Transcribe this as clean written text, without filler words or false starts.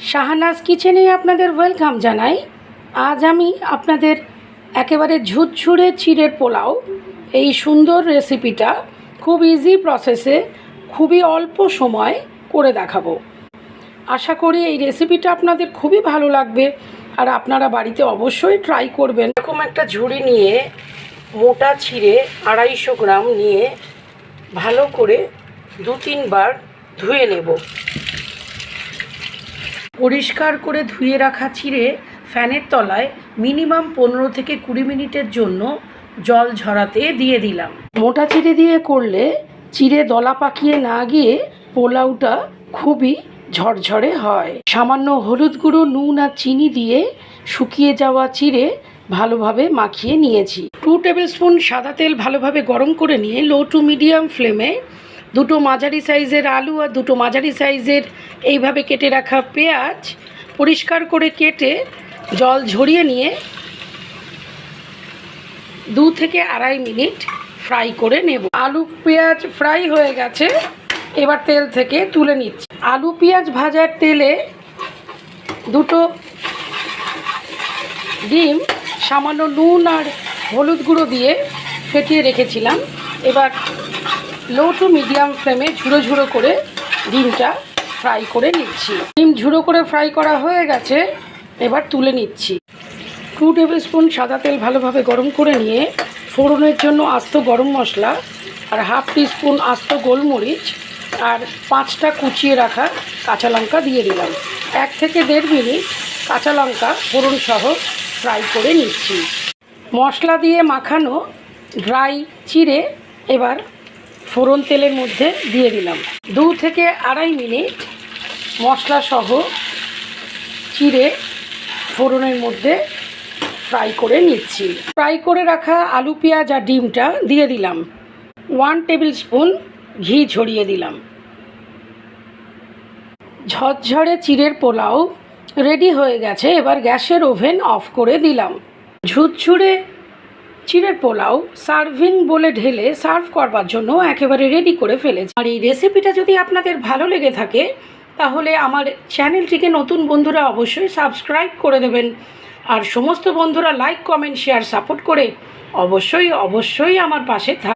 শাহানাজ কিচেনে আপনাদের ওয়েলকাম জানাই। আজ আমি আপনাদের একেবারে ঝুরঝুরে চিড়ের পোলাও এই সুন্দর রেসিপিটা খুব ইজি প্রসেসে খুবই অল্প সময় করে দেখাবো। আশা করি এই রেসিপিটা আপনাদের খুবই ভালো লাগবে আর আপনারা বাড়িতে অবশ্যই ট্রাই করবেন। এরকম একটা ঝুড়ি নিয়ে মোটা চিড়ে 250 গ্রাম নিয়ে ভালো করে 2-3 বার ধুয়ে নেব। পরিষ্কার করে ধুয়ে রাখা চিড়ে ফ্যানের তলায় মিনিমাম 15 থেকে 20 মিনিটের জন্য জল ঝরাতে দিয়ে দিলাম। মোটা চিড়ে দিয়ে করলে চিড়ে দলা পাকিয়ে না গিয়ে পোলাওটা খুবই ঝরঝরে হয়। সামান্য হলুদ গুঁড়ো, নুন আর চিনি দিয়ে শুকিয়ে যাওয়া চিড়ে ভালোভাবে মাখিয়ে নিয়েছি। 2 টেবিল স্পুন সাদা তেল ভালোভাবে গরম করে নিয়ে লো টু মিডিয়াম ফ্লেমে 2টো মাঝারি সাইজের আলু আর 2টো মাঝারি সাইজের এইভাবে কেটে রাখা পেঁয়াজ পরিষ্কার করে কেটে জল ঝরিয়ে নিয়ে 2 থেকে 2.5 মিনিট ফ্রাই করে নেব। আলু পেঁয়াজ ফ্রাই হয়ে গেছে, এবার তেল থেকে তুলে নিচ্ছি। আলু পেঁয়াজ ভাজার তেলে 2টো ডিম সামান্য নুন আর হলুদ গুঁড়ো দিয়ে ফেটিয়ে রেখেছিলাম। এবার লো টু মিডিয়াম ফ্লেমে ঝুড়ো ঝুড়ো করে ডিমটা ফ্রাই করে নিচ্ছি। ডিম ঝুড়ো করে ফ্রাই করা হয়ে গেছে, এবার তুলে নিচ্ছি। 2 টেবিল স্পুন সাদা তেল ভালোভাবে গরম করে নিয়ে ফোড়নের জন্য আস্ত গরম মশলা আর 1/2 টিস্পুন আস্ত গোলমরিচ আর 5টা কুচিয়ে রাখা কাঁচা লঙ্কা দিয়ে দিলাম। 1 থেকে 1.5 মিনিট কাঁচা লঙ্কা ফোড়ন সহ ফ্রাই করে নিচ্ছি। মশলা দিয়ে মাখানো ড্রাই চিড়ে এবার ফোড়ন তেলের মধ্যে দিয়ে দিলাম। 2 থেকে 2.5 মিনিট মশলা সহ চিড়ে ফোড়নের মধ্যে ফ্রাই করে নিচ্ছি। ফ্রাই করে রাখা আলু পেঁয়াজ আর ডিমটা দিয়ে দিলাম। 1 টেবিল স্পুন ঘি ছড়িয়ে দিলাম। ঝরঝরে চিড়ের পোলাও রেডি হয়ে গেছে। এবার গ্যাসের ওভেন অফ করে দিলাম। ঝুরঝুরে চিড়ের পোলাও সার্ভিং বলে ঢেলে সার্ভ করবার জন্য একেবারে রেডি করে ফেলেছি। আর এই রেসিপিটা যদি আপনাদের ভালো লেগে থাকে তাহলে আমার চ্যানেলটিকে নতুন বন্ধুরা অবশ্যই সাবস্ক্রাইব করে দেবেন আর সমস্ত বন্ধুরা লাইক, কমেন্ট, শেয়ার, সাপোর্ট করে অবশ্যই আমার পাশে থাকবেন।